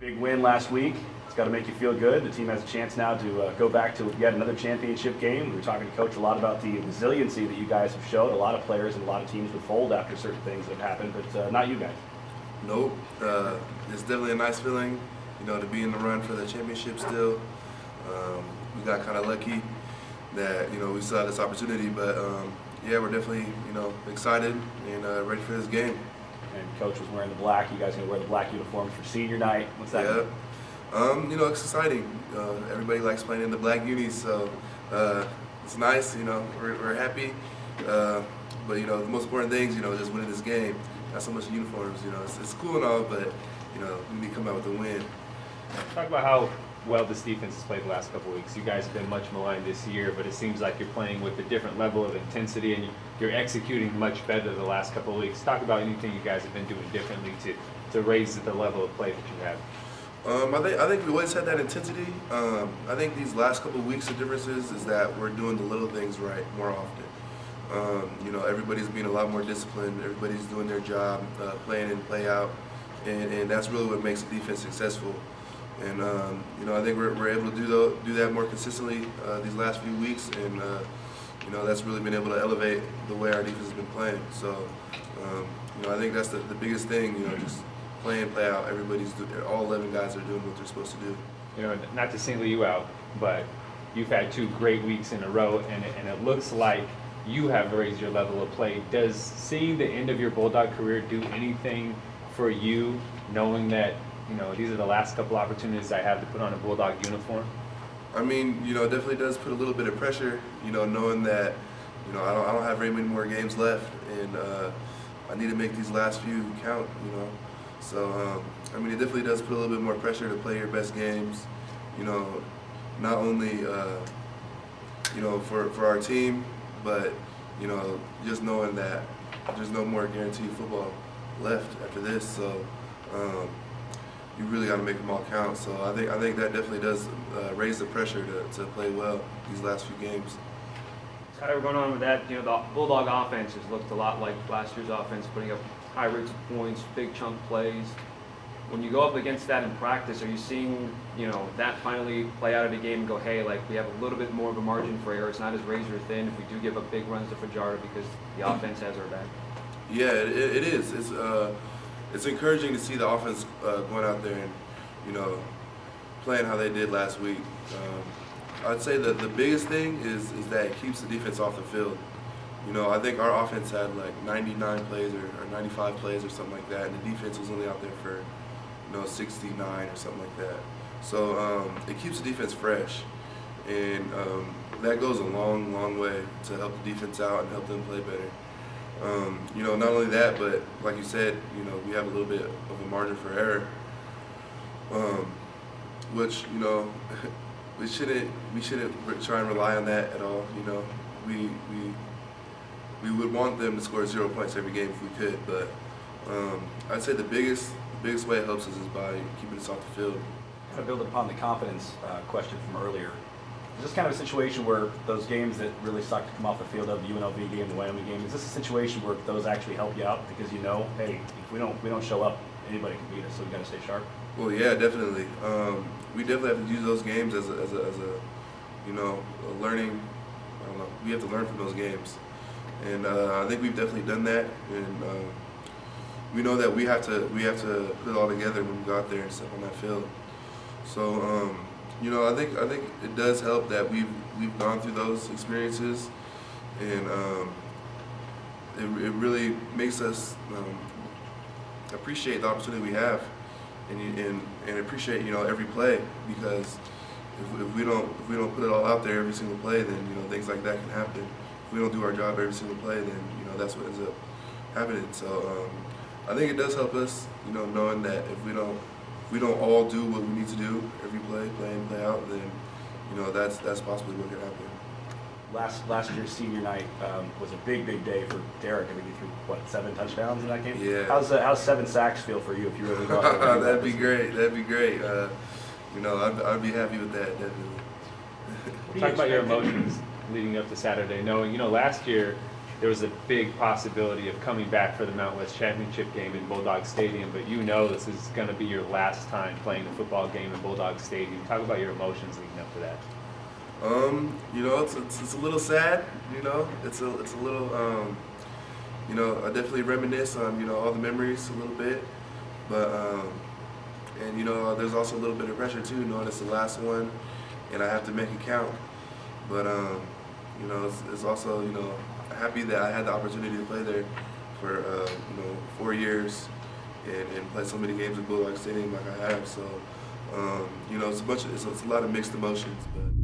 Big win last week. It's got to make you feel good. The team has a chance now to go back to yet another championship game. We were talking to Coach a lot about the resiliency that you guys have showed. A lot of players and a lot of teams would fold after certain things that have happened, but not you guys. Nope. It's definitely a nice feeling, to be in the run for the championship still. We got kind of lucky that, we still had this opportunity, but yeah, we're definitely, excited and ready for this game. And Coach was wearing the black. You guys are going to wear the black uniforms for senior night. What's that mean? It's exciting. Everybody likes playing in the black unis, so it's nice. We're happy. But the most important thing is, just winning this game. Not so much the uniforms. It's cool and all, but we need to come out with a win. Talk about how well this defense has played the last couple of weeks. You guys have been much maligned this year, but it seems like you're playing with a different level of intensity and you're executing much better the last couple of weeks. Talk about anything you guys have been doing differently to raise the level of play that you have. I think we always had that intensity. I think these last couple of weeks, the differences is that we're doing the little things right more often. Everybody's being a lot more disciplined. Everybody's doing their job, playing in, play out, and that's really what makes the defense successful. And I think we're able to do that more consistently these last few weeks, and that's really been able to elevate the way our defense has been playing. So I think that's the biggest thing. Just play in, play out. All 11 guys are doing what they're supposed to do. Not to single you out, but you've had 2 great weeks in a row, and it looks like you have raised your level of play. Does seeing the end of your Bulldog career do anything for you, knowing that these are the last couple opportunities I have to put on a Bulldog uniform? I mean, it definitely does put a little bit of pressure, knowing that, I don't have very many more games left, and I need to make these last few count, So, it definitely does put a little bit more pressure to play your best games, not only, for our team, but, just knowing that there's no more guaranteed football left after this. So, you really got to make them all count. So I think that definitely does raise the pressure to play well these last few games. Tyeler, going on with that, the Bulldog offense has looked a lot like last year's offense, putting up high rates of points, big chunk plays. When you go up against that in practice, are you seeing, that finally play out of the game and go, hey, we have a little bit more of a margin for error. It's not as razor thin if we do give up big runs to Fajardo because the offense has our back? Yeah, it is. It's encouraging to see the offense going out there and, playing how they did last week. I'd say that the biggest thing is that it keeps the defense off the field. I think our offense had 99 plays or 95 plays or something like that, and the defense was only out there for 69 or something like that. So it keeps the defense fresh, and that goes a long, long way to help the defense out and help them play better. Not only that, but like you said, we have a little bit of a margin for error, which we shouldn't try and rely on that at all. We would want them to score 0 points every game if we could, but I'd say the biggest way it helps us is by keeping us off the field. To build upon the confidence question from earlier, is this kind of a situation where those games that really suck to come off the field of the UNLV game, the Wyoming game, is this a situation where those actually help you out because hey, if we don't show up, anybody can beat us, so we got to stay sharp? Well, yeah, definitely. We definitely have to use those games as a learning. I don't know. We have to learn from those games, and I think we've definitely done that. And we know that we have to put it all together when we go out there and step on that field. So. I think it does help that we've gone through those experiences, and it really makes us appreciate the opportunity we have, and appreciate every play, because if we don't put it all out there every single play, then things like that can happen. If we don't do our job every single play, then that's what ends up happening. So I think it does help us, knowing that if we don't all do what we need to do every play in, play out, then that's possibly what could happen. Last year's senior night was a big day for Derek. I think he threw 7 touchdowns in that game. Yeah. How's 7 sacks feel for you if you really go out there? That'd be great. I'd be happy with that, definitely. Talk about your emotions leading up to Saturday, knowing last year there was a big possibility of coming back for the Mountain West Championship game in Bulldog Stadium, but you know this is going to be your last time playing a football game in Bulldog Stadium. Talk about your emotions leading up to that. You know, it's a little sad. You know, it's a little. You know, I definitely reminisce on, you know, all the memories a little bit, but and you know, there's also a little bit of pressure too, knowing it's the last one, and I have to make it count. But you know, it's also, you know, happy that I had the opportunity to play there for you know, 4 years and play so many games at Bulldog Stadium like I have. So you know, it's a lot of mixed emotions, but.